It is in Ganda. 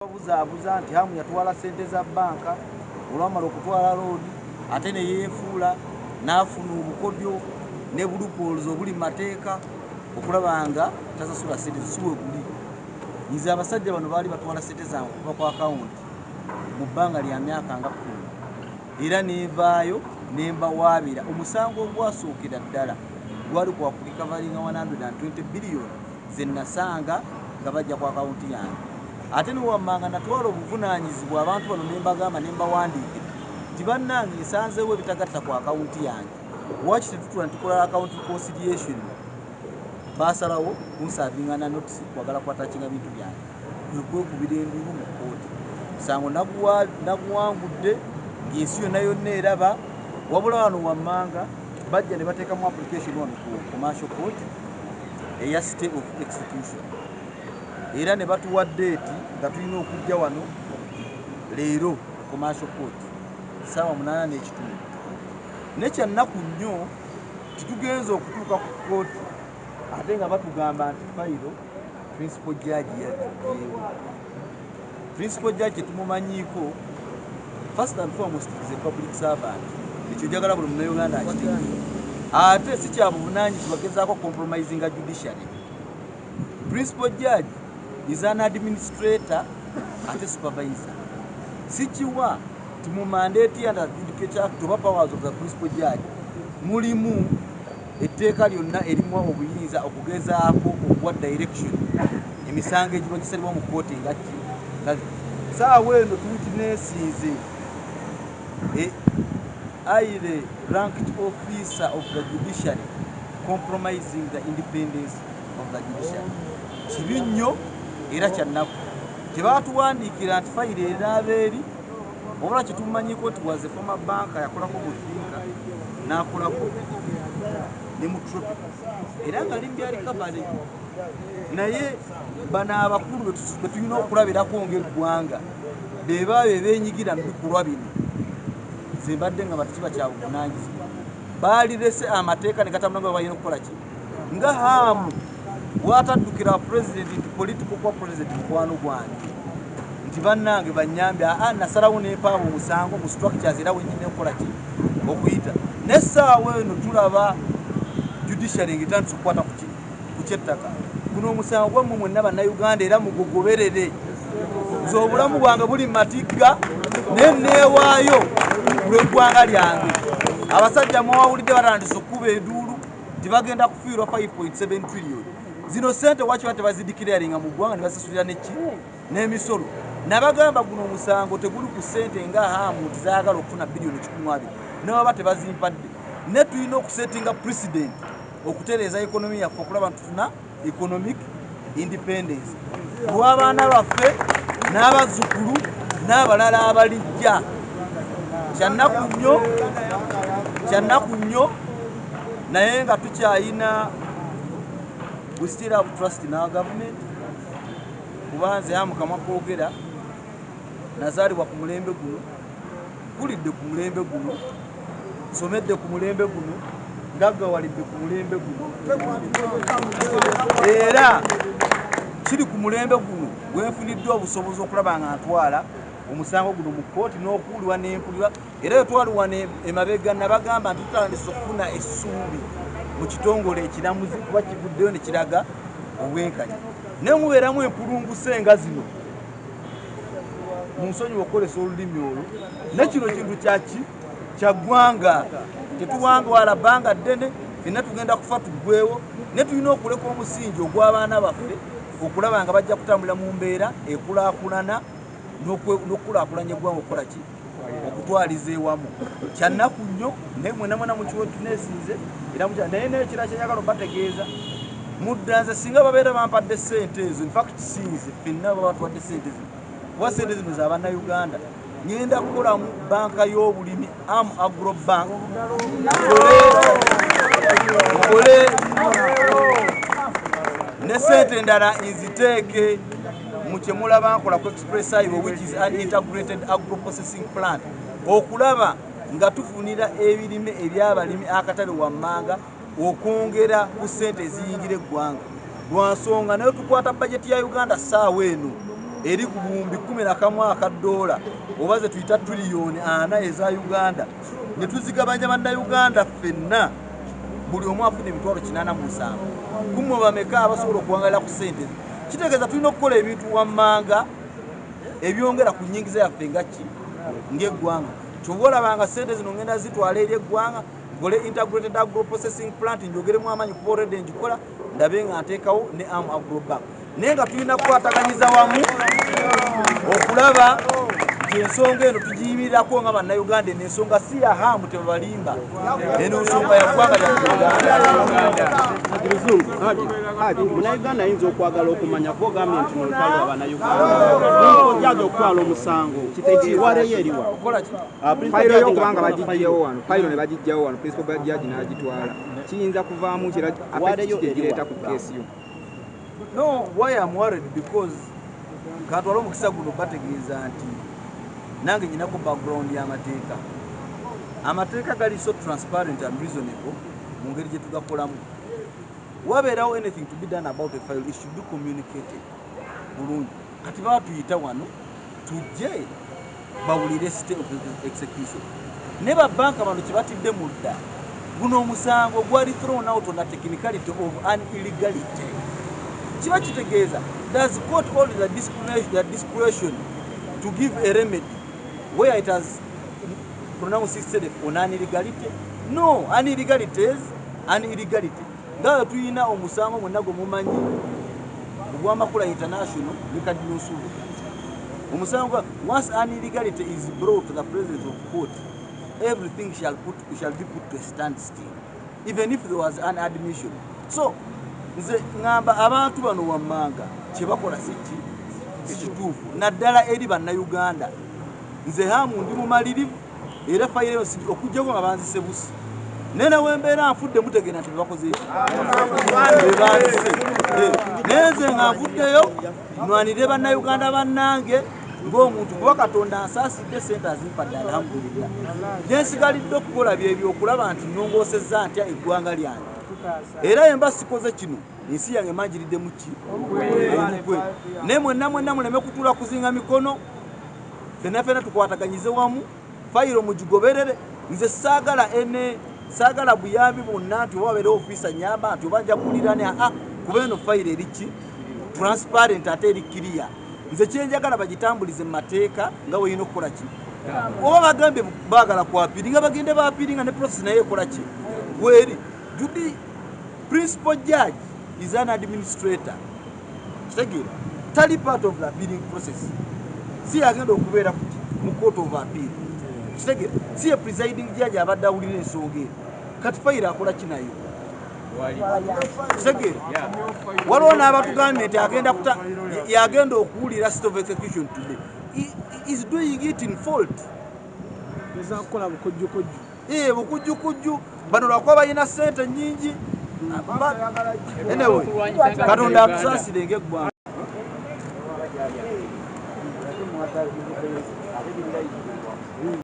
Babuza nti hamu yatwala sente za banka olwamala okutwala loodi ate ne yeefuula n'afuna obukodyo ne bulupoozi obuli mu mateeka okulaba nga tasasula sente zisuwe guli. Nze abasajja bano baali batwala sente zange okuva ku akawunti mu bbanga lya myaka nga 10 era neevaayo ne mbawaabira. Omusango ogwasookera ddala gwali kwa kurikavalinga 120 biliyoni ze nasanga nga bajja ku akawunti yange. Ate niwammanga natwala obuvunaanyizibwa abantu bano ne mbagamba ne mbawandiikira nti bannange nsanzeewo ebitagatta ku akawunti yange, lwaki tetutula ne tukola account reconciliation? Baasalawo kunsaavinga notice kwagala kwatakinga bintu byange, kwe kwekubira enduulu mu kkooti. Musango naguwangudde ng'ensi yonna eraba, wabula wano wammanga bajja ne bateekamu application wano ku commercial court eya stay of execution. Era ne batuwa date nga tulina okujja wano leero commercial court ssaawa 8:30. Nekyannaku nnyo titugenza okutuuka ku kooti ate nga batugamba nti fayiro principal judge yagyewo. Principal judge tumumanyiiko, first and foremost is a public servant. Ekyo njagala buli Munnayuganda akitegeere. Ate si kya buvunaanyizibwa gezaako compromising a judiciary. Principal judge is an administrator ate supervisor. Sikiwa ti mu mandate and adjudicature act oba powers of the principal judge mulimu etteeka lyonna erimu obuyinza okugezaako okuwa direction emisango egiba gisalibwa mu kkooti nga ki. Saawa eno tuwitineesinze highly ranked officer of the judiciary compromising the independence of the judiciary. Kibi nnyo era kyannaku. Tebaatuwandiikira nti fayiro eraaba eri, wabula kyetumanyiiko nti was a former banka yakolako butinka n'akolako ne mu tropical era nga limbya likabale. Naye bano abakulu be tulina okulabirako ng'eggwanga be baayo ebeenyigira mu bikolwa bino, nze mbadde nga batikiba kya buvunaanyizibwa. Baalirese amateeka ne gatambula nga balina okukola ki nga hamu bwataddukira president nti political kwa president mukwano gwange nti bannange bannyambe nasalawo nempaaba omusango mu structures era wenyine okukola ki okuyita. N'essaawa eno tulaba judiciary ng'etandise okukwata ku kyettaka. Guno omusango gwammwe mwenna bannayuganda era mugugoberere. Nze obulamu bwange buli mu matigga ne neewaayo ku lw'eggwanga lyange. Abasajja mwawulidde batandise okkuba enduulu nti bagenda kufiirwa 5.7 trillion. Zino sente waki tebazidikiraringa mu ggwanga ne basasulira neki n'emisolo. Nabagamba guno omusango teguli ku sente nga hamu nti zaagala okufuna biliyoni 120 ne baba tebazimpadde. Ne tulina okusetinga president okutereeza ekonomi yaffe okulaba nti tufuna economic independence lw'abaana baffe n'abazzukulu n'abalala abalijja. Kyannaku nnyo naye nga tukyayina we still have trust in our government. Kubanze hamu kamwa kwogera nazaalibwa ku mulembe guno, mpulidde ku mulembe guno, nsomedde ku mulembe guno, ngaggawalidde ku mulembe guno, era kiri ku mulembe guno gwenfuniddwa obusobozi okulaba nga ntwala omusango guno mu kkooti n'okuwulirwa n'empulirwa. Era twaliwa emabega nabagamba nti tutandise okufuna essuubi mu kitongole ekiramuzi kuba kivuddeyo ne kiraga obwenkanya. Ne mubeeramu empulunguse nga zino, munsonyiwa okukolesa olulimi olwo. Ne kino kintu kyaki kya ggwanga, tetuwangawala bbanga ddene, fenna tugenda kufa tuggwewo. Ne tulina okuleka omusingi ogw'abaana baffe okulaba nga bajja kutambula mu mbeera ekulaakulana n'okukulaakulanya eggwanga okukola ki okutwaliza ewamu. Kyannaku nnyo naye mwena mu kiwo tuneesinze era naye n'ekirala kyenyagala obategeeza muddanze singa babeera bampadde sente ezo, in fact sinze ffenna baba batuwadde sente zino kuba sente zino za bannayuganda. Ngenda kukola mu banka y'obulimi Agro Bank nkole ne sente endala nziteeke mu kye mulaba nkola ku Express Highway which is an integrated agro processing plant, okulaba nga tufunira ebirime eby'abalimi akatale wammanga okwongera ku sente eziyingira eggwanga. Lwa nsonga nayo tukwata bajeti ya Uganda ssaawa eno eri ku buwumbi 11 aka dola oba ze tuyita triliyoni 4 eza Uganda ne tuzigabanya bannayuganda ffenna buli omu afuna emitwalo 87 kumwe bameka abasobola okuwangalira ku ssente kitegeeza tulina okukola ebintu wammanga ebyongera ku nnyingiza yaffe ng'eggwanga kyova olabanga ssente zino ngenda zitwala eri eggwanga ngole integrated agro processing plant njogeremu amaanyi kuba already ngikola ndabe nga nteekawo ne am agrobank naye nga tulina kukwataganyiza wamu okulaba nti ensonga eno tugiyimirirako nga bannayuganda n'ensonga si ya hamu tebabalimba eno nsonga ya ggwanga lya Munnayuganda ayinza okwagala okumanya ko gavumenti mu lutalo abannayuganda ojjaza okutwala omusango kitegeewaleyo eriwa fayiro y'okubanga bagijjawo wano fayiro ne bagijjawo wano principal judge n'agitwala kiyinza kuvaamu kireeta ku keesi yo. No, why I'm worried because katwala omukisa guno bategeeza nti nange nyinako background y'amateeka. Amateeka gali so transparent and reasonable mu ngeri gye tugakolamu. Wabeerawo anything to be done about a file, it should be communicated bulungi. Kati baatuyita wano tujje bawulire state of execution. Ne babbanka bano kye batidde mudda guno omusango gwali thrown out on the technicality of an illegality. Kiba kitegeeza does court hold the discretion to give a remedy where it has pronounced itself on an illegality? No, an illegality is an illegality. Nga tuyina omusango mwonna gwe mumanyi ogw'Amakula International ne Kadinosu. Omusango once an illegality is brought to the presence of court, everything shall be put to a standstill, even if there was an admission. So nze ngamba abantu bano wammanga kye bakola ekituufu naddala eri bannayuganda nze hamu ndi mumalirivu era fayiro okujjako nga banzise busi naye nawe mbeera nfudde mutegeera nti bebakoze bebanzise naye nze nga nfuddeyo nwanire bannayuganda bannange ng'omuntu kuba Katonda ansaasidde sente azimpadde alhamdulillah gyensigalidde okukola byebyo okulaba nti nnongoosezza ntya eggwanga lyange era yemba sikoze kino ensi yange manjiridde muki omukwe naye mwenna muleme kutuula kuzinga mikono ffenna tukwataganyize wamu fayiro mugigoberere nze saagala buyambi bwonna nti oba wabeerewo ofiisa nyamba nti oba nja kulirane kuba eno fayiro eriki transparent ate eri kiriya nze kyenjagala bagitambulize mu mateeka nga weerina okukola ki oba bagambye baagala kwapiri nga bagende baapiri nga ne process naye ekola ki bweri judi principal judge is an administrator kitegeera tali part of the appealing process si agenda okubeera mu court of appeal kitegeera si presiding judge abadde awulira ensonga eyo kati fayiro akola ki nayo kitegeera waliwo n'abatugambye nti yagenda okuwulira state of execution today is doing it in fault ezakukola bukujjukujju bukujjukujju bano lwakuba balina ssente nnyingi anyway Katonda atusaasire ng'eggwanga